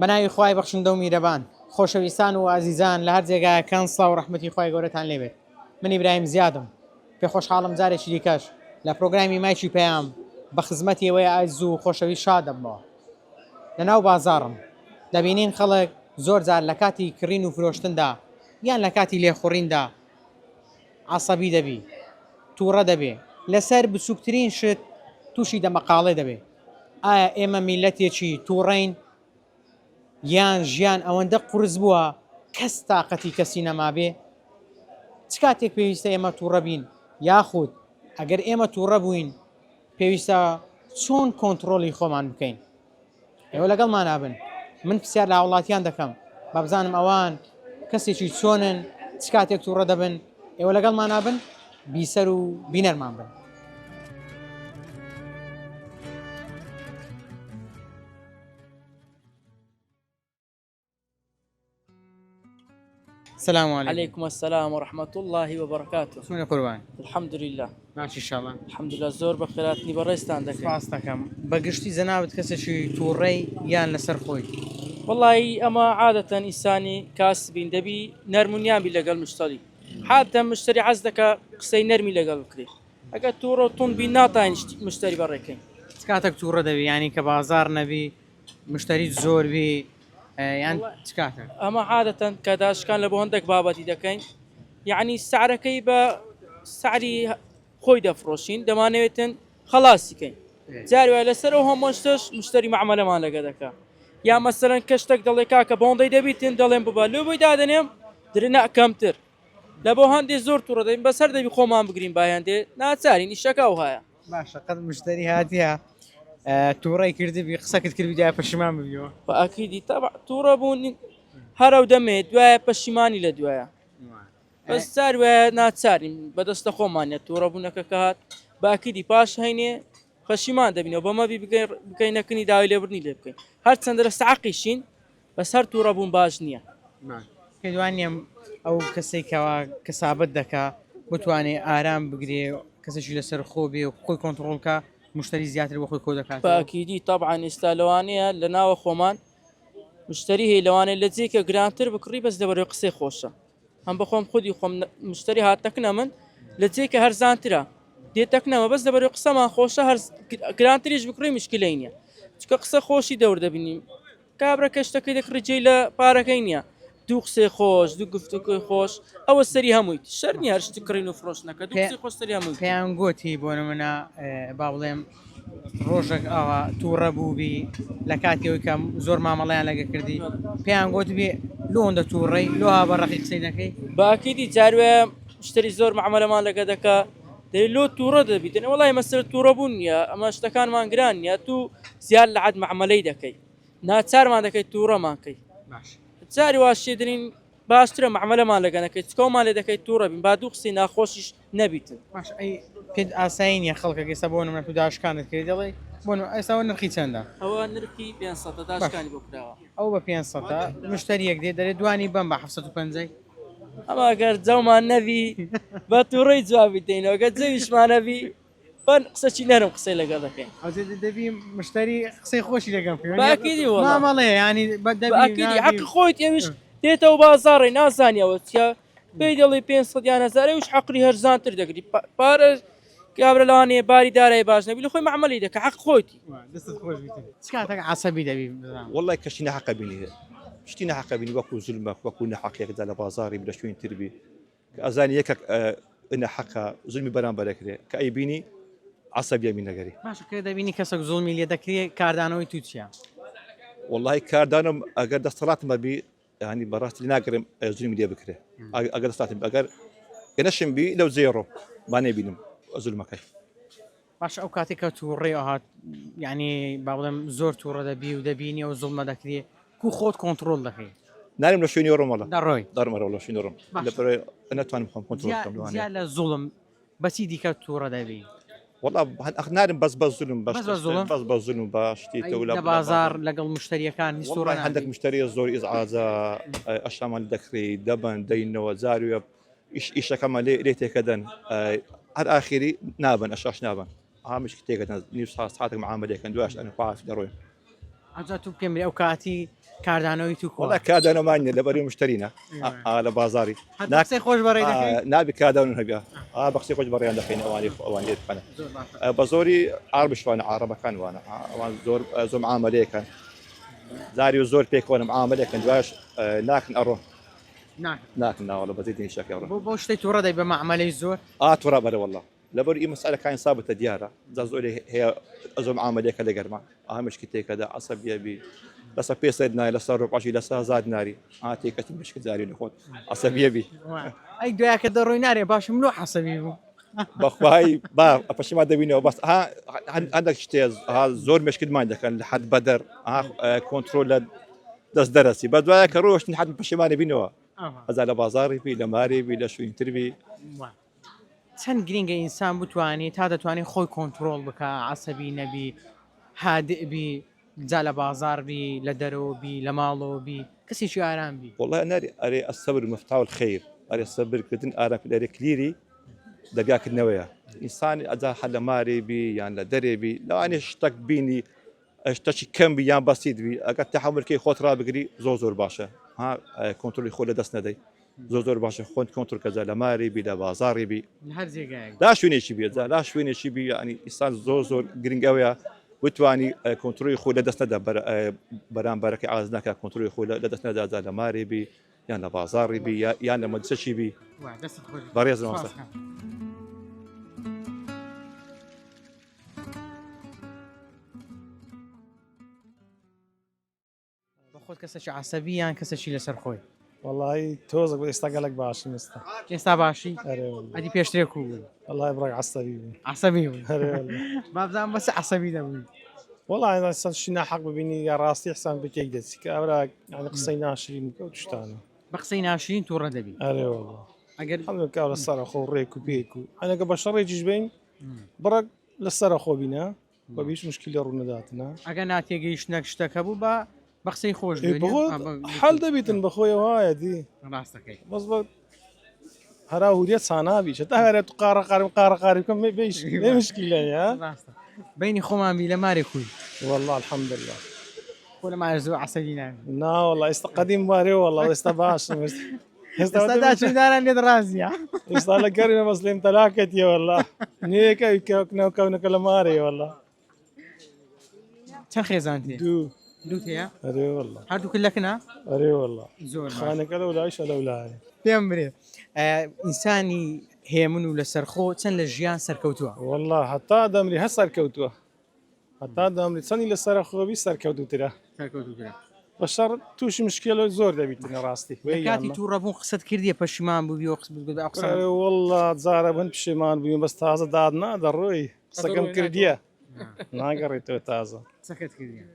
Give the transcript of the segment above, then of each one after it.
بەناوی خوای بەخشندە و میرەبان خۆشەویستان و ئازیزان لە هەر جێگایەکان سڵاو و ڕەحمەتی خوای گەورەتان لێبێت. من ئیبراهیم زیادم پێ خۆشحاڵم جارێکی دیکەش لە پرۆگرامی مایکی پێیام بە خزمەتی ئەوەی ئایز و خۆشەوی شادەمەوە. لەناو بازاڕم دەبینین خەڵک زۆر جار لە کاتی کڕین و فرۆشتندا یان لە کاتی لێخوڕیندا عەسەبی دەبی، تووڕە دەبێ، لەسەر بچووکترین شت تووشی دەمەقاڵێ دەبێ. ئایا ئێمە میلەتێکی تووڕین یان ژیان ئەوەندە قورس بووە کەس تااقەتی کەسی نەمابێ؟ چ کاتێک پێویستە ئێمە تووڕە بین یاخود ئەگەر ئێمە تووڕە بووین پێویستە چۆن کۆنتترۆلی خۆمان بکەین؟ ئێوە لەگەڵمان نابن، من پرسیار لە وڵاتیان دەکەم با بزانم ئەوان کەسێکی چۆنن، چ کاتێک تووڕە دەبن. ئێوە لەگەڵمان نابن بیسەر و بینەرمان بن. السلام عليكم. عليكم السلام ورحمة الله وبركاته. شلونك قربان؟ الحمد لله. ماشي ان شاء الله. الحمد لله زۆر بە خێراتنی بەڕێستان دەکەم. سپاس دەکەم. بەگشتی جەنابەت کەسێکی تووڕەی یان لەسەر خۆی؟ والله ئەمە عادەتەن ئینسانی کاسبین دەبی نەرمونیان بی لەگەڵ مشتری. حادە مشتری حەز دەکا قسەی نەرمی لەگەڵ بکرێ. ئەگەر تووڕە و تون بی ناتوانین مشتری بەڕێکەین. چ کاتێک تووڕە دەبی ینی کە بازار نەبی مشتری زۆر بی یان چ کاتێک؟ ئەمە عادەتەن کە داشکان لە بۆ هەندێک بابەتی دەکەین، یعنی سعرەکەی بە سعری خۆی دەفرۆشین دەمانەوێتن خەڵاسیکەین. جاری وای لەسەر ئەو هەموو شتش مشتری معاملەمان لەگە دەکا. یا مەسەرەن کەشتێک دەڵێ کاکە بۆندەی دەبیتن دەڵێن ببە لێ بۆی دادەنێم درنە کەمتر لە بۆ هەندێک زۆر تووڕە دەبین بەسەر دەبی خۆمان بگرین باهێندێ ناچارین ئیشەکە و هەیە. باشە قەت مشتری هاتیە تووڕەی کردبی قسەکت کردی دوای پەشیمان ببیەوە؟ بە ئەکیدی تەبع تووڕە بوون هەرەو دەمێت دوایە پەشیمانی لە دوایە. بەس جار وایە ناچارین بەدەستە خۆمانە تووڕە بوونەکە کە هات باکیدی پاش هەینێ پەشیمان دەبینەوە بەمەبی بکەینەکەنی داوای لێبرنی لێ بکەین هەر چەندە لە سعقیشین بەس هەر تووڕە بوون باش نییە. پێدوانیم ئەو کەسێکەوە کەسابەت دەکا بتوانێت ئارام بگرێ کەسێکی لەسەر خۆ بێ و خۆی کۆنتترۆلکە مشتری زیاتر بە خۆی کۆ دەکات. باکیدی طبعاً ئێستا لەوانەیە لە ناوە خۆمان مشتری هەیە لەوانەیە لە جێکە گرانتر بکڕی بەس دەبەرەوە قسەی خۆشە. هەم بەخۆم خودی خۆم مشتری هاتەکنە من لە جێکە هەرزانترە دێتەکنەوە بەس دەبەرەوە قسەمان خۆشە هەر گرانتریش بکڕی مشکلەی نییە چکە قسە خۆشی دەور دەبینیم کابرا کەشتەکەی دەکڕی جێی لە پارەکەی نییە دوو قسەی خۆش دوو گفتوگوی خۆش ئەوە سەری هەمووی شەر نیە هەر شتی کڕین و فرۆشتنەکە دوو قسەی خۆش سەری هەمووی. پێیان گوتی بۆ نمونە با بڵێم ڕۆژێک ئەوە تووڕە بووبی لە کاتیەوەی کە زۆر مامەڵیان لەگە کردی پێیان گوت بێ لۆندە تووڕەی لۆها بەڕەقی قسەی دەکەی؟ باکیدی جاروێ مشتری زۆر معاملەمان لەگە دەکا دەی لۆ تووڕە دەبیتن وڵی مەسەر تووڕە بوون نیە ئەمە شتەکانمان گران نیە تو زیاد لە عەد معاملەی دەکەی ناچارمان دەکەیت تووڕەمانکەی جاری واشێدرین باشترە معاملەمان لەگە نەکەیت چکەومان لێ دەکەیت تووڕە بین با دوو قسەی ناخۆشیش نەبیتن. باش ئەی پێت ئاسایی نیە خەڵکە ئێستا بۆ نمونە تو داشکانت کرد دەڵێ بۆ ئێستاوە نرخی چەندە؟ ئەوە نرخی 500 داشکانی بۆ کراوە ئەو بە 500 مشتریەک دێ دەرێت دوانی بم بە 750. ئەمە ئەگەر جەومان نەبی بە تووڕەی جوابی دێنەوە گە جەویشمانەبی بەن قسەچی نەرم قسەی لەگەڵ دەکەین دەبی مشتری قسەی خۆشی لەگەم باکیدی مامەڵێ ینی باکیدی حەق خۆیت ئێویش دێتەوە بازاڕی نازانیەوە چیا پێی دەڵێ 500 یانەزارەویش حەقری هەرزانتر دەگری پارە کابرا لەوانەیە باری دارایی باش نەبی لە خۆی معاملەی دەکە حەق خۆیتی چ کاتێک عەسەبی دەبی؟ والله کەشی نەحەقە بینی شتی نەحەقە بینی وەکو زولمە وەکو نەحەقێکدا لە بازاری لە شوێن تربی کە ئەزانی یەکێک نەحەقە زولمی بەرامبەرەکرێ کە ئەی بینی عەسەبیە بینەگەری. باشە کە دەبینی کەسێک زوڵمی لێ دەکرێت کاردانەوەی تو چییە؟ والله کاردانم ئەگەر دەسەڵاتم بەبی ینی بەڕاستی ناگەڕم زولمی لێ بکرێ ئەگەر دەسەڵاتم ئەگەر گەنەشم بی لەو زێڕۆ با نێبینم زولمەکەی. باش ئەو کاتێک کە تووڕێ هات ینی با بڵێم زۆر تووڕە دەبی و دەبینی ئەو زوڵمە دەکرێت کو خۆت کۆنتترۆل دەکەی؟ نارم لە شوێنی ڕۆمەڵە دەڕۆی دەڕمەرەوە لە شوێنی ڕۆم لەبەرەوەی نەتوانم خۆم کۆنتترۆل بکەم زیاد لە زوڵم بەچی دیکە تووڕە دەبی؟ والله نارم بەس بە زولم بەس بە زولم بە شتی تەولا لە بازار لەگەڵ مشتریەکان والله هەندێک مشتریە زۆر ئیزعاجە ئەشامان دەکڕی دەبن دەینەوە زاروێ ئیشەکەمە لێ تێکەدەن هەر ئاخری نابن ئەشاش نابن هامش تێکەدەن نیو ساعتێک معاملەکەن دوایش ئەن خواف دەڕۆین. ئەجا تو پێم ئەو کاتی کاردانەوەی تو والله کادانەمانە لەبەری مشترینە لە بازاری قسەی خۆش بەڕێ دەکەی نابی کادان هەبیا بەخسی خۆش بەڕێیان دەخین ئەوانی بکەنە بە زۆری ئاربشوانە عربەکان وانە ئەوان زۆر معاملەیەکەن زاری و زۆر پێکەوەنە معاملەکەن دوایش ناکن ئەڕۆ ناکن ناوەڵە بەزیدنی شەکە بۆ شتەی تووڕە دەی بە معاملەی زۆر تووڕە بەرە والله لەبەر ئی مەسئلەکان سابتە دیارە زۆری هەیە زۆر معاملەیەکە لە گەرما مشکی تێکەدا عەسەبیە بی لەسەر پێسەد نای لەسەر ڕۆپاشی لەسەر زاد ناری تێکەتی مشکی زاری نخۆت عەسەبیە بی ئەی دوایکە دەڕۆی نارێ باشم لۆ حەسەبی بوو بەخوای با پەشیمان دەبینەوە بەس هەندێک شتێ زۆر مشکلمان دەکەن لە حد بەدەر کۆنتترۆل لە دەست دەرەسی بە دوایە کە ڕۆشتن حد پەشیمانە بینەوە ئەزا لە بازاری بی لە ماری بی لە شوینتربی چەند گرینگە ئینسان بتوانێت تا دەتوانێت خۆی کۆنتترۆل بکە عەسەبی نەبی هادئبی جا لە بازار بی لە دەرەوە بی لە ماڵەوە بی کەسێکی ئارام بی والله ناری ئەرێ ئەسەبر مفتاح الخير ئەرێ سەبرکردن ئارام لەرێ کلیری دەرگاکردنەوەیە ئینسانی ئەجا هە لە مارێ بی یان لە دەرێ بی لەوانێ شتێک بینی شتێکی کەم بی یان بەسیت بی ئەگەر تەحملکەی خۆت ڕابگری زۆر باشە کۆنتترۆلی خۆ لە دەست نەدەی زۆر باشە خۆت کۆنتترۆل کەجا لە ماری بی لە بازاری بی هەر جێگایە لا شوێنێکی بێت لا شوێنێکی بی ینی ئینسان زۆر گرنگەوەیە بتوانی کۆنتترۆلی خۆ لە دەست نەدا بەرامبەرەکەی ئاز ناکە کۆنتترۆلی خۆ لە دەست نەدا لە ماری بی یان لە بازاری بی یان لە مەدرسەی بی بەڕێز نووسە خۆت کەسێکی عەسەبی یان کەسێکی لەسەر خۆی والله تۆزێک ئێستا گەلک باشم ئێستا ئێستا باشی ئەدی پێشترێک بوو والله بڕێک عەسەبی بوو عەسەبی بوو بابزان بەس عەسەبی دەبووی والله شتی ناحەق ببینی یا ڕاستی حسان بکەی دەچی کە ئەوراک يعني قسەی ناشرین بکە و تشتانە بە قسەی ناشرین تووڕە دەبی ئەرێ والله ئەگەر هەڵکە لە سەر خۆ ڕێک و پێک و ئەنەکە بە شەڕێکیش بین بڕک لە سەر خۆ بینە بە بیش مشکلی ڕوو نەداتنە ئەگەر ناتێگەیشت نەک شتەکە بوو بە قسەی خۆش حەل دەبیتن بەخۆی وایە دی ڕاستەکەی بەس بە هەرا هوریە چانابی تا هەرێت قارەقاری بکەم بێش مشکلە ڕاستە بینی خۆمان بی لە مارێ خوی والله الحمد لله خۆ لە مارە زۆر عەسەبی نابی نا والله ئێستا قەدیم وارێ والله ئێستا باشم ئێستا داچووداران لێت ڕازیە ئێستا لە گەرمە مەسلێم تەلاکەتیە والله نوێیەکەوی کەونەکە لە مارێ والله چەند خێزان تێ دوو تەیە ئەرێ والله هەردوو کلەکنە ئەرێ والله زۆر خانەکە لەولایشە لەولایە پێم برێ ئینسانی هێمن و لەسەر خۆ چەند لە ژیان سەرکەوتووە والله هەتا دەمری هە سەرکەوتووە هەتا دەمری چەندی لە سەر خۆبی سەرکەوتوترە بە شەڕ تووشی مشکلە زۆر دەبیتنە ڕاستی کاتی تووڕەبوون قسەت کردیە پەشیمان بووی والله جارە بن پشیمان بووین بەس تازە داد نادە ڕۆی قسەکەم کردیە ناگەڕێتەوە تازە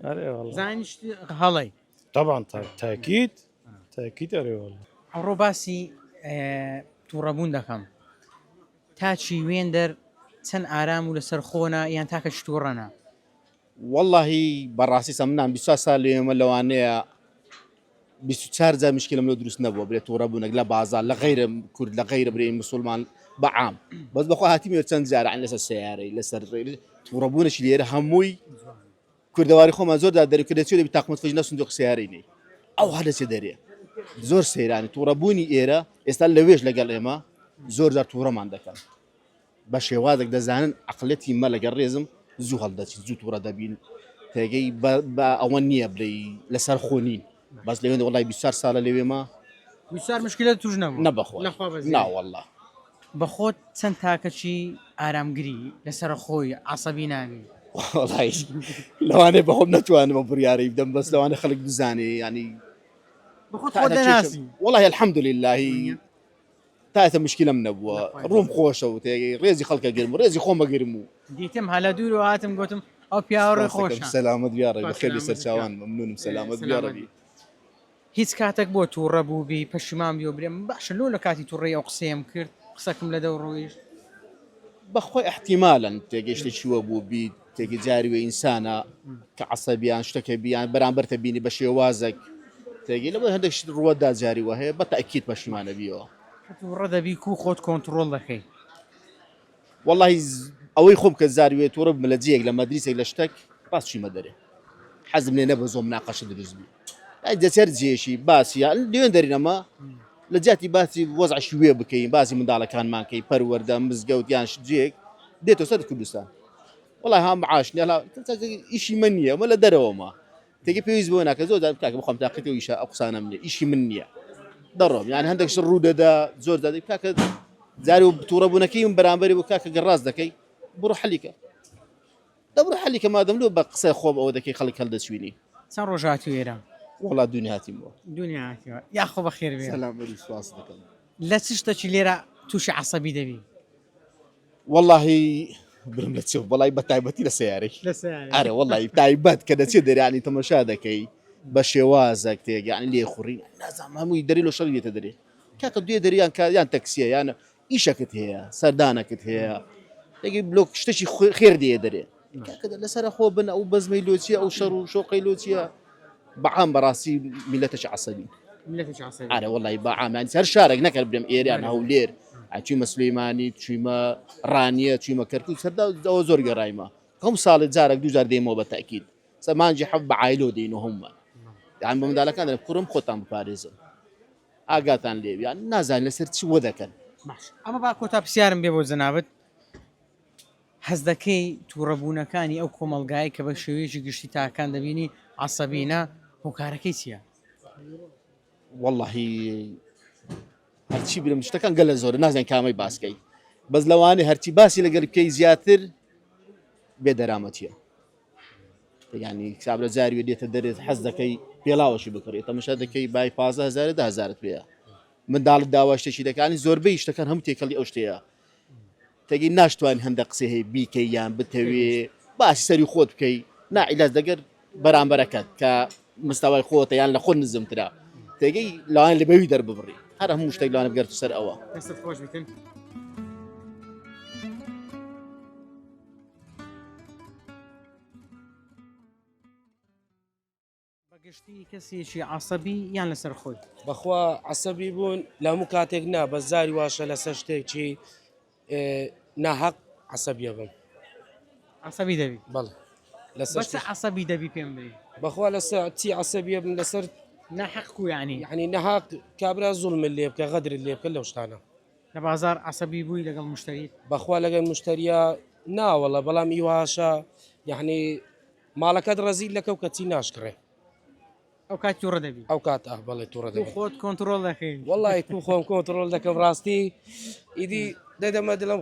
ئەرێ والله زانیشتی هەڵی طبعا تاکید ئەرێ والله ئەڕۆ باسی تووڕەبوون دەکەم تا چی وێندەر چەند ئارام و لەسەر خۆنە یان تاکە تووڕەنە واللهی بەڕاستی سەمنان 20 سال لێمە لەوانەیە 24 جار مشکلم لە دروست نەبووە برێت تووڕەبوونەک لە بازار لە غەیرە کورد لە غەیرە برێ مسلمان بەعام بەس بەخۆ هاتیمێ چەند جارە لەسەر سیارەی لەسەر تووڕەبوونەشی لێرە هەمووی کوردەواری خۆمان زۆردا دەرکردێت لە تاقمت فەژ نەسوندۆ سیارەی نێ ئەو هەلەسێ دەرێ زۆر سەیرانی تووڕەبوونی ئێرە ئێستا لەوێش لەگەڵ ئێمە زۆر جار تووڕەمان دەکەن بە شێوازێک دەزانن عقلەتی مە لەگەڵ ڕێزم زوو هەڵدەچین زوو تووڕە دەبین تێگەی بە ئەوە نییە بڵێ لەسەر خۆنین بەس لەوێن وڵی 24 ساڵە لەوێمە مشکلە توش نەبوو نەبەخۆ ناوەڵڵا بەخۆت چەند تاکەچی ئارامگری لەسەر خۆی عەسەبی نابی لەوانەیە بەخۆم نەتوانمە بڕیارەی بدەم بەس لەوانە خەڵک بزانێ ینی وڵی الحەمدولله تایتە مشکلم نەبووە ڕووم خۆشە و تێگەی ڕێزی خەڵکە گرم و ڕێزی خۆمە گرم و دیتم هەلە دوور و هاتم گوتم ئەو پیاوەڕێ خۆش سەلامت بیاڕێ بەخێری سەرچاوان ممنونم سەلامت بیاڕەبی هیچ کاتێک بۆ تووڕە بوو بی پەشیمان بیۆ برێم باشە لۆ لە کاتی تووڕێ ئەو قسەیەم کرد قسەکەم لە دەو ڕۆیشت بەخۆی احتیمالن تێگەشتە چووە بوو بیت تێگە جاریوە ئینسانە کە عەسەبیان شتەکە بیان بەرامبەرتە بینی بە شێوازێک تێگەی لەبەر هەندێک ڕووەدا جاریوە هەیە بە تەئکید پەشیمانە بیەوە تووڕە دەبی و خۆت کۆنتترۆل دەکەی واللهی ئەوەی خۆم کە زاروێت تووڕە بمە لە جەیەک لە مەدرسێک لە شتێک باس چیمە دەرێ حەزم لێ نەبە زۆر مناقەشە دروست بی دەچەر جێشی باسیە لێن دەرینەمە لە جاتی باسی وەزعشی وێ بکەین باسی منداڵەکانمانکەی پەروەردە مزگەوتیان جێک دێتەوە سەر کوردستان وڵای هەم معاشنی ئیشی من نییە ئەمە لە دەرەوەمە تێگە پێویست بۆ ناکە زۆر کاکە بخۆم تاقیتەوە ئیشە ئەو قسانە منێ ئیشی من نییە دەڕۆم یان هەندێک شت ڕوو دەدا زۆر دەدەی کاکە جاری و تووڕەبوونەکەی من بەرامبەری بۆ کاکە گەڕاز دەکەی بڕۆ حەلیکە دەبڕۆ حەلیکە مادەم لۆ بە قسەی خۆم ئەوە دەکەی خەڵک هەڵدەچوینی چەند ڕۆژاتی وێرە وڵات دنیا هاتیم بۆ دنیا هاتیوە یاخۆ بەخێر بێ سەلام بەری سواس دەکەم لە چ شتێکی لێرە تووشی عەسەبی دەبی واللهی برم لە چێ بەڵای بە تایبەتی لە سیارێک ئەرە وڵی تایبەت کە دەچێت دەریانی تەمەشا دەکەی بە شێوازەک تێگەیان لێ خوڕی نازانام هەمووی دەری لە شەڕ دێتە دەرێ کاکە دوێ دەریان یان تەکسیە یان ئیشەکەت هەیە سەردانەکەت هەیە دەگەی بلۆک شتێکی خێر دێ دەرێ کاکە لەسەر خۆ بن ئەو بەزمەی لۆچیە ئەو شەڕ و شۆقەی لۆچیە بەعام بەڕاستی میلەتەش عەسەبی ئارە وڵی بەعامان هەر شارێک نەکرد برم ئێریان هەولێر چویمە سلەیمانی چویمە ڕانیە چویمە کەرکووت سەردا ئەوە زۆر گەڕایمە هەم ساڵێک جارێک دووجار دێمەوە بە تاکید سەمانجی حەب بە عایلۆ دێن و هەمومان یان بە منداڵەکان دەڵێن کوڕم خۆتان بپارێزن ئاگاتان لێ یان نازانین لەسەر چی وە دەکەن ئەمە با کۆتا پرسیارم بێ بۆ جەنابەت هەز دەکەی تووڕەبوونەکانی ئەو کۆمەلگای کە بە شێوەیەکی گشتی تاکان دەبینی عەسەبینە هۆکارەکەی چییە؟ واللهی هەرچی برم شتەکان گەلە زۆرە نازانین کامەی باسکەی بەس لەوانێ هەرچی باسی لەگەڵ بکەی زیاتر بێدەرامەتیە یعنی کتابرە جاری وێ دێتە دەرێت حەز دەکەی پێڵاوەشی بکڕێت تەمەشا دەکەی بای 15,000 10,000 پێە منداڵت داوا شتێکی دەکانی زۆربەی شتەکان هەموو تێکەڵی ئەو شتەیە تێگەی ناشتوان هەندە قسە هەیە بیکەی یان بتەوێ باسی سەری خۆت بکەی نائیلاج دەگەر بەرامبەرەکەت کە مستەوای خۆتە یان لە خۆت نزمترا تێگەی لەوان لە بەوی دەرببڕی هەر هەموو شتێک لەوانە بگەرت سەر ئەوە بەگشتی کەسێکی عەسەبی یان لەسەر خۆی بەخوا عەسەبی بوون لە هەموو کاتێک نا بە زاری واشە لەسەر شتێکی ناحەق عەسەبیە بم عەسەبی دەبی بەڵێ لەسەر بەچ عەسەبی دەبی پێم بڵێ بەخوا لەسەر چی عەسەبیە بم لەسەر ناحەق و یعنی یعنی نەحەق کابرا زوڵمت لێ بکە غەدرت لێ بکە لەو شتانە لە بازار عەسەبی بووی لەگەڵ مشتری بەخوا لەگەن مشتریە ناوەڵە بەڵام ئیواشە یعنی ماڵەکەت ڕەزیل لەکە و کەچی ناشکڕێ ئەو کات تووڕە دەبی ئەو کات بەڵێ تووڕە تو دەبێت خۆت کۆنتترۆل دەکەی وڵی تو خۆم کۆنتترۆل دەکەم ڕاستی ئیدی دەیدەمە دڵم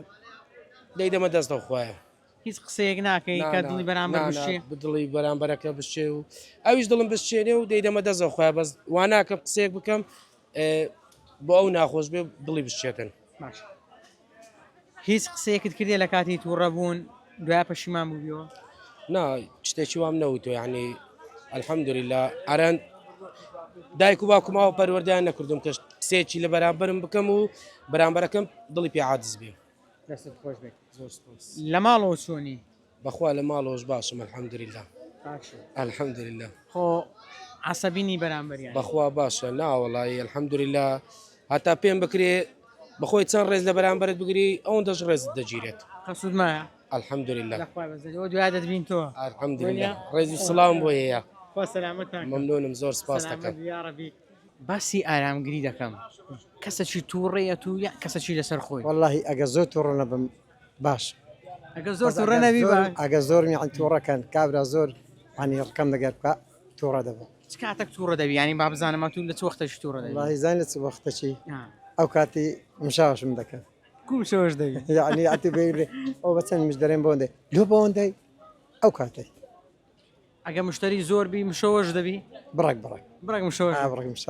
دەیدەمە دەستە خوایە هیچ قسەیەک ناکەی کە دڵی بەرامبەر بشێ بدڵی بەرامبەرەکە بشێ و ئەویش دڵم بشێنێ و دەیدەمە دەزە خۆیان بەس واناکەم قسەیەک بکەم بۆ ئەو ناخۆش بێ دڵی بشێتن باش هیچ قسەیەکت کردێ لە کاتی تووڕەبوون دوای پەشیمان بوویەوە نا شتێکی وام نەوتۆ یعنی الحەمدولله ئەرەن دایک و باوکماوە پەروەردەیان نەکردم کە قسێکی لە بەرامبەرم بکەم و بەرامبەرەکەم دڵی پێ عاجز بێ دەستت خۆش بێت لە ماڵەوە چۆنی بەخوا لە ماڵەوەش باشم الحەمدولله الحەمدولله خۆ عەسەبینی بەرامبەریان بەخوا باشە ناوەڵی الحەمدولله هەتا پێم بکرێ بەخۆی چەند ڕێز لە بەرامبەرت بگری ئەوەن دەش ڕێزت دەگیرێت قەسوود مایە الحەمدولله دوای دەتبین تۆ الحەمدولله ڕێزی سڵام بۆ هەیە خوا سەلامەتان مەمنونم زۆر سپاس دەکەم باسی ئارامگری دەکەم کەسێکی تووڕێیە تو یا کەسێکی لەسەر خۆی والله ئەگە زۆر تووڕە نەبم باش ئەگە زۆر تووڕە نەبی ئەگە زۆر میان تووڕەکەن کابرا زۆر عنی ڕقم دەگەر بکە تووڕە دەبم چ کاتێک تووڕە دەبی ینی با بزانم تو لە چ وەختەش تووڕە دەبی والله زین لە چ وەختەچی ئەو کاتی مشاوشم دەکەن کوم شەوەش دەبی یعنی ئەتی بێ ئەو بەچەند مش دەرێن بۆندێ لۆ بەوەندەی ئەو کاتەی ئەگە مشتری زۆر بی مشەوەش دەبی بڕێک بڕێک مشەوەش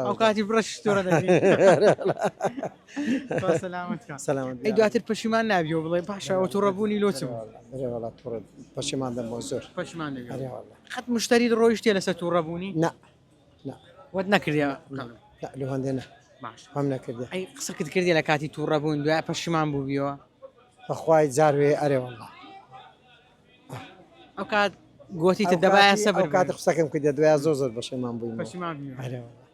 ئەو کاتی بڕەش تووڕە دەبی سەلامت ئەی دواتر پەشیمان نابیەوە بڵێ باشە ئەو تووڕەبوونی لۆ چ بوو وڵات تووڕە پەشیمان دەم بۆ زۆر پەشیمان دەبی خەت مشتری ڕۆیشتێ لەسەر تووڕەبوونی نا وەت نەکردیا لە هەندێ نە باش هەم نەکردی ئەی قسەکت کردی لە کاتی تووڕەبوون دوای پەشیمان بووبیەوە بەخوای جاروێ ئەرێ والله ئەو کات گوتیتە دەبایە سەبر کاتە قسەکەم کردی دوای زۆر زۆر بەشێمان بووین پەشیمان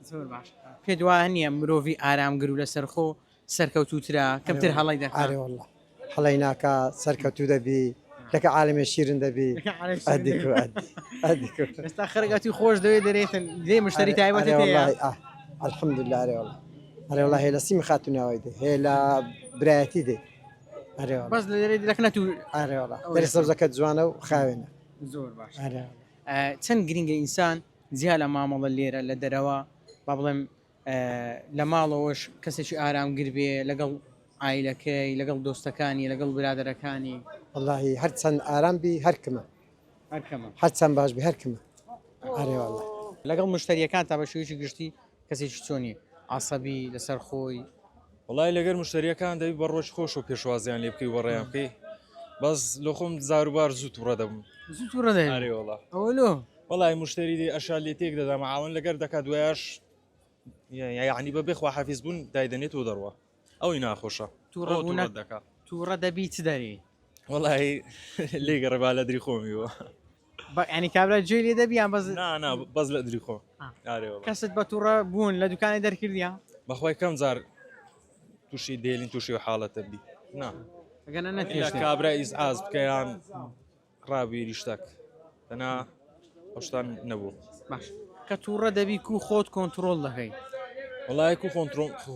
زۆر باش پێ دوای نییە مرۆڤی ئارامگر و لەسەر خۆ سەرکەوتوترا کەمتر هەڵی دەکات ئارێ والله هەڵی ناکە سەرکەوتوو دەبی لەکە عالمێ شیرن دەبی ئەدی هذيك ئێستا خەرگاتی خۆش دەوێت دەرێتن دێ مشتری تایبەتی والله هەیە الحمد لله عليه والله عليه والله هي لسيم خاتوني وايد هي لا برايتي دي عليه والله بەس لە دەرێت لەکنەت و عليه والله درس زكاة زوانه وخاوينه زۆر باش عليه چەند گرنگە ئینسان جیا لە مامەڵە لێرە لە دەرەوە با بڵێم لە ماڵەوەش کەسێکی ئارامگر بێ لەگەڵ ئایلەکەی لەگەڵ دۆستەکانی لەگەڵ برادەرەکانی والله هرتسن آرام بي هركمه هەرکەمە هرتسن باش بي هركمه عليه والله لەگەڵ مشتریەکان تا بە شێوەیەکی گشتی کەسێکی چۆنی عسەبی لەسەر خۆی وڵای لەگەر مشتریەکان دەبی بە ڕۆژ خۆش و پێشوازیان لێ بکەی وەڕێیان بکەی بەس لە خۆم زاروبار زوو تووڕە دەبم زوو تووڕە دەێ ئەرێوەڵا ئەوەلۆ وڵای مشتری دی ئەشا لێ تێک دەدا مەعاون لەگەر دەکات دوایش یعنی بە بێخوا حەفیز بوون دایدەنێت و دەڕوە ئەوی ناخۆشە تووڕەبوونە دەکات تووڕە دەبی چ دەری وڵی لێگەڕێبا لە دری خۆمیەوە ینی کابرا گوێ لێ دەبیان بەز نا بەس لە دری خۆم ئارێوە کەست بە تووڕە بوون لە دوکانی دەرکردیان بەخوای کەم جار تووشی دێلین تووشی و حاڵەتە بی نا ئەگەنە إلا نەتێشت كابرا ئیزعاز بکەیان ڕابیری شتێک دەنا هەشتان نەبوو باش کە تووڕە دەبی و خۆت کۆنتترۆل دەکەی وڵای کو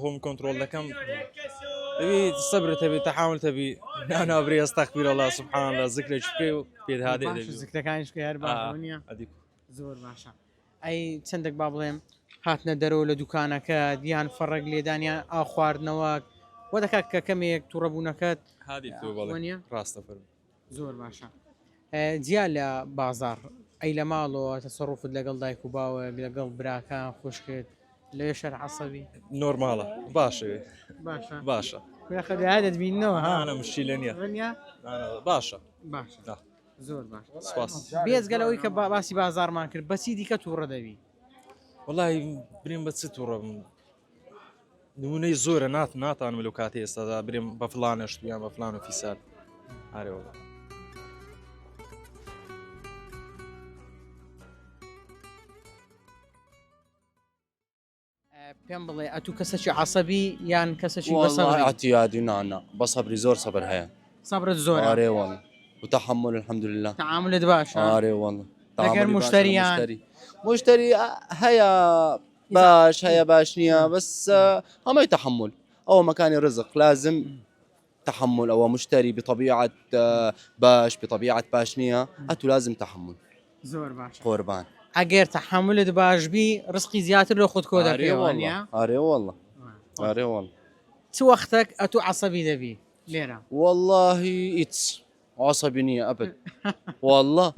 خۆم کۆنتترۆل دەکەم دەبی سەبرت هەبێت تەحاول تەبی ناناوبری ئەستەخبیر الله سبحان الله ذکرێک بکەی و پێدهادێ زیکەکانیش کە هەر باشنیە ئەدی زۆر باشە ئەی چەندێک با بڵێم هاتنە دەرەوە لە دوکانەکە دیان فەڕێک لێدانیان ئا خواردنەوە وە دەکات کە کەمێک تووڕەبوونەکەت هادی تو بەڵێ ڕاستە فەرمی زۆر باشە جیا لە بازار ئەی لە ماڵەوە تەسەڕوفت لەگەڵ دایک و باوە لەگەڵ براکان خوشکت لەوێ شەر عەسەبی نۆرماڵە باشە باشە باشە خەدەهادت بینەوە هانە مشتی لە نییە باشە باشە زۆر باش سپاس بێزگەلەوەی کە باسی بازارمان کرد بەچی دیکە تووڕە دەبی وڵی بریم بە چ تووڕەم نمونەی زۆرە ناتانم لەو کاتی ئێستادا بریم بە فلانە شتویان بە فلان و فیسال ئارێوەڵە پێم بڵێ ئەتوو کەسێکی عەسەبی یان کەسێکی والله بەسەبری اعتيادي نانا بصبري زور صبر هيا سەبرت زۆرە اري والله وتحمل الحمد لله تعاملت باشە اري والله لەگەر تعاملي باشا مشتریان مشتري هيا باش هيا باش نيا بس هم تحمل او مكان رزق لازم تحمل او مشتري بطبيعه باش بطبيعه باشنية اتو لازم تحمل زۆر باش قربان ئەگەر تەحملت باشبی ڕسقی زیاتر لە خۆت کۆ اري دەکەوە والله اري والله اري والله چ وەختێک ئەتوو عەسەبی دەبی لێرە والله اتس عصبي نية ابد والله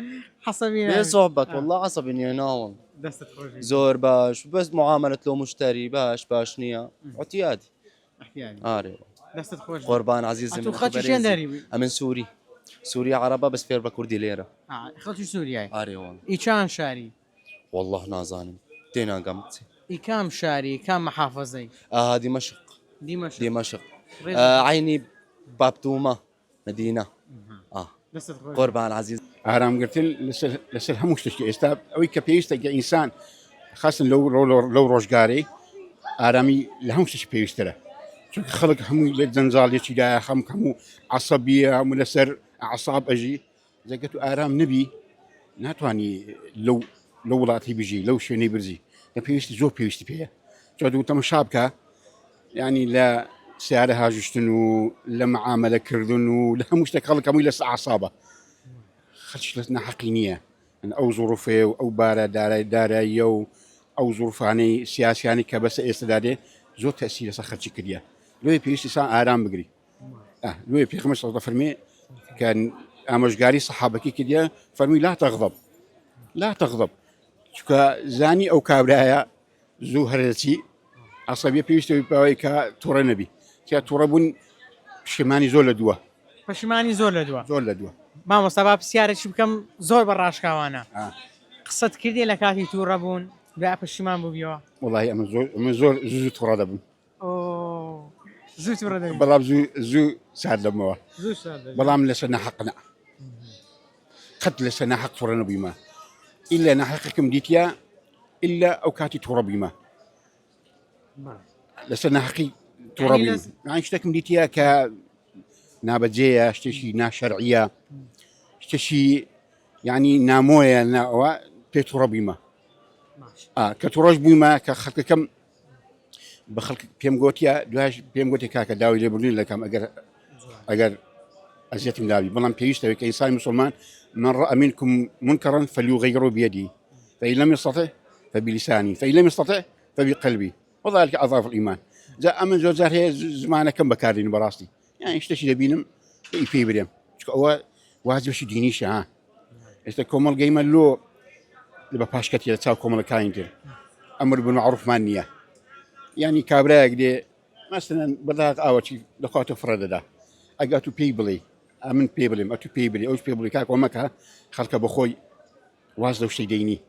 حەسەبی ليه صعبك والله عصبي نية ناول دەستت خۆشی زور باش بس معاملة لو مشتري باش نية اعتيادي اري دەستت خۆش قربان عزيزي ئەتوو من خەڵکی چێن دەریبی من سوري سوريا عربة بس فير بكردي ليرة خەڵکی سووریای اري والله ئیچان شاری والله نازانم تينا قمت ئیکام شاری کام محافظەی دمشق دیمەش دمشق عيني بابتومة مدينة دەستت خۆش قربان عزيز ئارامگرتن لەسەر هەموو شتێکی ئێستا ئەوەی کە پێویستە گە ئینسان خاصن لەو ڕۆژگارەی ئارامی لە هەموو شتێکی پێویسترە چونکە خەڵک هەموو لێ جەنجاڵێکیدایە هەموو عەسەبیە هەموو لەسەر عەساب ئەژی جەگە تو ئارام نەبی ناتوانی لەو وڵاتی بژی لەو شوێنەی برزی کە پێویستی زۆر پێویستی پێیە چۆ دوو تەمەشا بکە ینی لە سیارە هاژشتن و لە معاملەکردن و لە هەموو شتێک خەڵک هەمووی لەس عەسابە خەڵکیش لە نەحەقی نییە ئەو زوڕفێ و ئەو بارە داراییە و ئەو زوڕفانەی سیاسیانی کە بەسە ئێستادا دێ زۆر تەسیر لەسەر خەڵکی کردیە لێ پێویستی سان ئارام بگری لێ پێغەمبەر صلی الله فەرمێ کە ئامۆژگاری سەحابەکەی کردیە فەرمووی لا تغضب چونکە زانی ئەو کابرایە زوو هەرەچی عەسەبیە پێویستەوەی باوەی کە تووڕە نەبی کە تووڕەبوون پشیمانی زۆر لە دووە پەشیمانی زۆر لە دووە زۆر لە دووە مامۆستا با پرسیارێکی بکەم زۆر بە ڕاشکاوانە قسەت کردی لە کاتی تووڕە بوون دوای پەشیمان بووبیەوە وڵی ئەمە زۆر زوو تووڕە دەبوون زوو تووڕە دەبی بەڵام زوو سارد دەبمەوە بەڵام لەسەر نەحەقنا قەت لەسەر نەحەق تووڕە نەبوویمە ئیلا نەحەقێکم دیتە ئیلا ئەو کاتی تووڕە بوویمە لەسەر نەحەقی تووڕە بوویم شتێکم دیتە کە نابەجێیە شتێکی ناشەرعیە شتێکی يعني نامويا ناوا بيت ربيما كتروج بيما كخلق كم بخلق بيم غوتيا دواش بيم غوتي كاكا داوي لبرلين لكم اگر ازيت ملابي بلان بيشتوي كإنسان مسلمان من رأى منكم منكرا فليغيره بيده فإن لم يستطع فبلسانه فإن لم يستطع فبقلبه وذلك أضعف الإيمان جاء من زوجار هي زمانه كم بكارين براستي يعني اشتشي دبينم في بريم هو واجب شي دينيش ها استكمل القيمة لو لبا باشكتي تساو كومل كاينتر أمر بالمعروف مانية يعني كابراك دي مثلا بدأت أوتي لقاته فرد ده أجاتو بيبلي أمن بيبلي أتو بيبلي أوش بيبلي كاك ومكها خلك بخوي وازلو شي ديني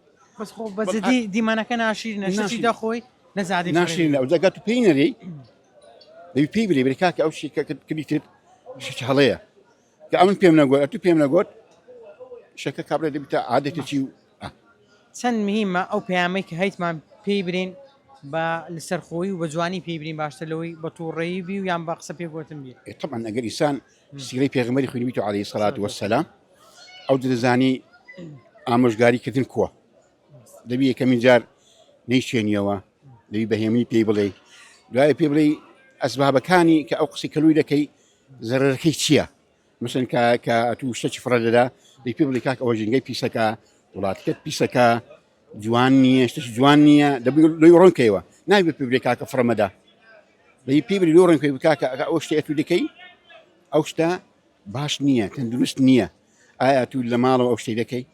بس خو بس دي ما أنا كان عشير نشتي دا خوي نزعدي ناشرين لا وإذا أجاتو بينري دي بيبلي بريكاك أو شي كريتر شي حلية كأمن بيم نقول أتو بيم نقول شكا كابرا دي بتاع عادة تشيو چەند مهمە ئەو پەیامەی کە هەیتمان پێی برین بە لەسەر خۆی و بە جوانی پێی برین باشتر لەوەی بە تووڕێی بی و یان بە قسە پێگوتن بێ طبعا أجر إنسان سيري بيغمري خوي عليه الصلاة والسلام أو دزاني ئامۆژگاری کردن کووە دەبی یەکەمین جار نەیشێنیەوە دەبی بەهێمنی پێی بڵێ دوای پێ بڵێ ئەسبابەکانی کە ئەو قسەی کەلووی دەکەی زەرەرەکەی چییە مثلا کە تو شتێکی فڕەدەدا دەی پێ بڵێ کاک ئەوە ژینگەی پیسەکە وڵاتەکەت پیسەکە جوان نییە شتێکی جوان نییە دەبی لۆی ڕۆنکەیەوە نابێ پێ بڵێ کاکە فڕەمەدا دەی پێ بڵێ لۆ ڕۆنکەی کاکە ئەو شتێ تو دەکەی ئەو شتە باش نییە تەندروست نییە ئایا تو لە ماڵەوە ئەو شتەی دەکەی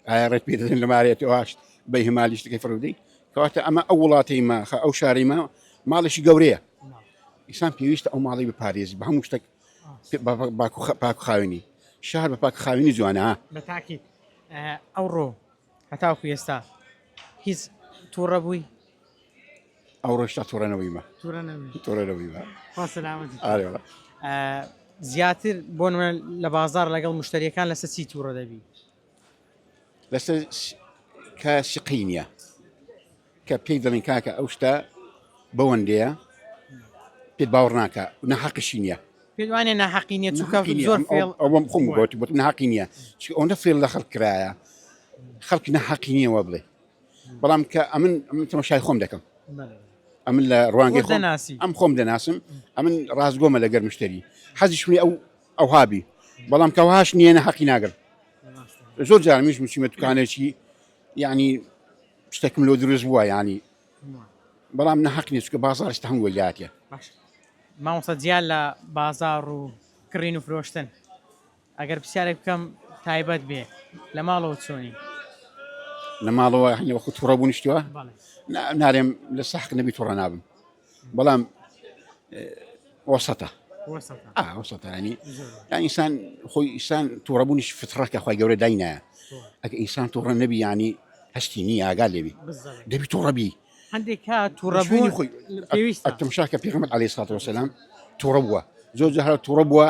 ئایا ڕێت پێ دەدەن لە مارێتی ئەواشت بە هێمالی شتەکەی فڕودەی کەواتە ئەمە ئەو وڵاتەی ما ئەو شارەی ما ماڵێکی گەورەیە ئینسان پێویستە ئەو ماڵی بپارێزی بە هەموو شتێک پاک خاوێنی شار بە پاک خاوێنی جوانە بە تاکید ئەوڕۆ هەتاوکو ئێستا هیچ تووڕە بووی ئەو ڕۆشتا تووڕەنەوەی ما تووڕەنەوەی ما سلامەتی ئارێوە زیاتر بۆ لە بازار لەگەڵ مشتریەکان لەسەر چی تووڕە دەبی لەسەر کە شقی نییە کە پێی دەڵێن کاکە ئەو شتە بەوەندەیە پێت باوەڕ ناکە نەحەقیشی نییە پێوانێ ناحەقی نییە چووکە زۆر فێڵ ئەوم خۆم گوتی بۆ ناحەقی نییە ئەوەندە فێڵ لە خەڵک کرایە خەڵکی نەحەقی نییەوە بڵێ بەڵام کە ئەمن تەماشای خۆم دەکەم ئەمن لە ڕوانگەی ئەم خۆم دەناسم ئەمن ڕازگۆمە لەگەر مشتری حەزی شوێ ئەو هابی بەڵام کەوهاش نییە نەحەقی ناگەر زۆر جار میش مچمە دوکانێکی یعنی شتێکم لۆ دروست بووە ینی بەڵام نەحەق نییە چکە بازاڕشتە هەموو وەلایەتە مامۆستا جیان لە بازار و کڕین و فرۆشتن ئەگەر پرسیارێک بکەم تایبەت بێ لە ماڵەوە چۆنی لە ماڵەوە وەکو تووڕەبوو نیشتیوە نارێم لە سەحق نەبی تووڕە نابم بەڵام وەسەتە وەسەتە ینی ئینسان خۆی ئینسان تووڕەبوونیش فتڕەکە خۆی گەورە داینایە ئەگە ئینسان تووڕە نەبی ینی هەستی نییە ئاگا لێبی دەبی تووڕەبی هەندێک کا تووڕەبوونی خۆی پێویستە تەماشاکە پێغەمبەر عەلەیهی سڵاتە وەسەلام تووڕە بووە زۆر جار تووڕە بووە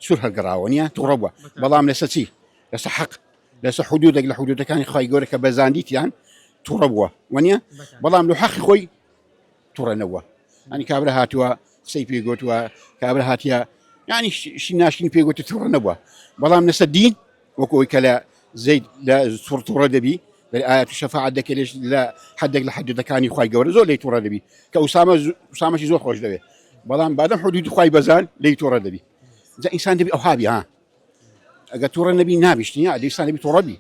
سوور هەڵگەڕاوە نییە تووڕە بووە بەڵام لەسەر چی لەسەر حەق لەسەر حدودێک لە حدودەکانی خی گەورە کە بەزاندیتیان تووڕە بووە وەنیە بەڵام لە حەقی خۆی تووڕە نەبووە ئەنی کابرا هاتووە قسەی پێگوتووە کابرا هاتیە ینی شی ناشتنی پێگوتی تووڕە نەبووە بەڵام لەسەر دین وەکەوەی کە لە زەید لە تووڕە دەبی لآيات الشفاعة دك ليش لا حدك لحد دكاني خواي جور زول لي تورا دبي كأسامة شي زول خوش دبي بلام بعدم حدود خواي بزال لي تورا دبي إذا إنسان دبي أو هابي ها أجا تورا النبي نابش نيا دي إنسان دبي تورا بي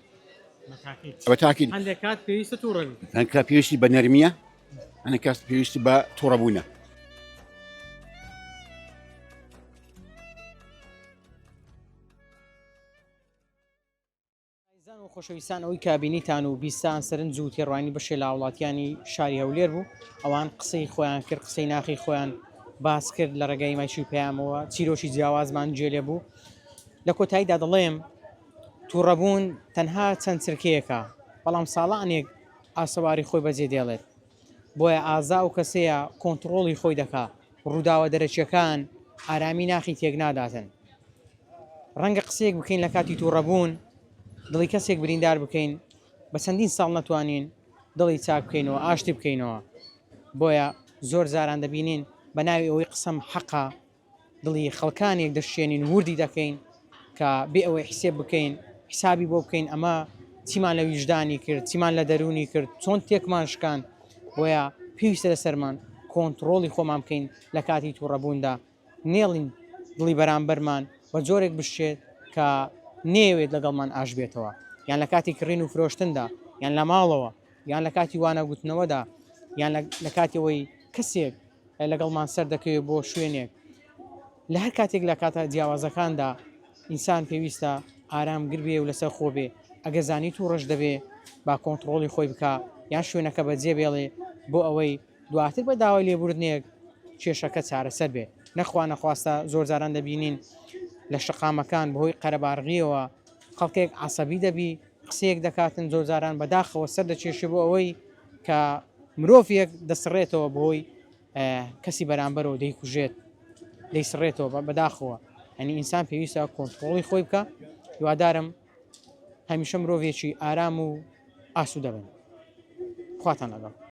بتأكيد عندك كات بيست تورا بي أنا كات بيست بنرمية أنا كات بيست بتوربونا خۆشەویستان ئەوەی کابینیتان و بیستان سەرنج و تێڕوانی بەشێ لە وڵاتیانی شاری هەولێر بوو ئەوان قسەی خۆیان کرد قسەی ناخی خۆیان باس کرد لە ڕێگەی مایچی پەیامەوە چیرۆشی جیاوازمان گوێ لێ بوو لە کۆتاییدا دەڵێم تووڕەبوون تەنها چەند چرکەیەکە بەڵام ساڵانێک ئاسەواری خۆی بەجێ دێڵێت بۆیە ئازا و کەسەیە کۆنتڕۆڵی خۆی دەکا ڕووداوە دەرەچیەکان ئارامی ناخی تێک ناداتن ڕەنگە قسەیەک بکەین لە کاتی تووڕەبوون دڵی کەسێک بریندار بکەین بە چەندین ساڵ نەتوانین دڵی چاک بکەینەوە ئاشتی بکەینەوە بۆیە زۆر زاران دەبینین بە ناوی ئەوەی قسەم حەقا دڵی خەڵکانێک دەشێنین وردی دەکەین کە بێ ئەوەی حسێب بکەین حسابی بۆ بکەین ئەمە چیمان لە ویژدانی کرد چیمان لە دەرونی کرد چۆن تێکمان شکان بۆیە پێویستە لەسەرمان کۆنتترۆلی خۆمان بکەین لە کاتی تووڕەبووندا نێڵین دڵی بەرامبەرمان بە جۆرێک بشێت کە نێوێت لەگەڵمان ئاش بێتەوە یان لە کاتی کڕین و فرۆشتندا یان لە ماڵەوە یان لە کاتی وانەگوتنەوەدا یان لە کاتیەوەی کەسێک لەگەڵمان سەر دەکەوێت بۆ شوێنێک لە هەر کاتێک لە کاتە جیاوازەکاندا ئینسان پێویستە ئارامگر بێ و لەسەر خۆ بێ ئەگە زانی تو ڕەش دەبێ با کۆنتترۆلی خۆی بکە یان شوێنەکە بەجێ بێڵێ بۆ ئەوەی دواتر بە داوای لێبوردنێک کێشەکە چارەسەر بێ نەخوا نەخواستە زۆر جاران دەبینین لە شقامەکان بەهۆی قەرەبارغیەوە خەڵکێک عسەبی دەبی قسەیەک دەکاتن زۆر جاران بەداخەوە سەر دەچێشێ بۆ ئەوەی کە مرۆڤێک دەسڕێتەوە بۆی کەسی بەرامبەرەوە دەیکوژێت دەیسڕێتەوە بەداخەوە ئەنی ئینسان پێویستە کۆنتترۆڵی خۆی بکە هیوادارم هەمیشە مرۆڤێکی ئارام و ئاسوودە بن خواتان لەگەڵ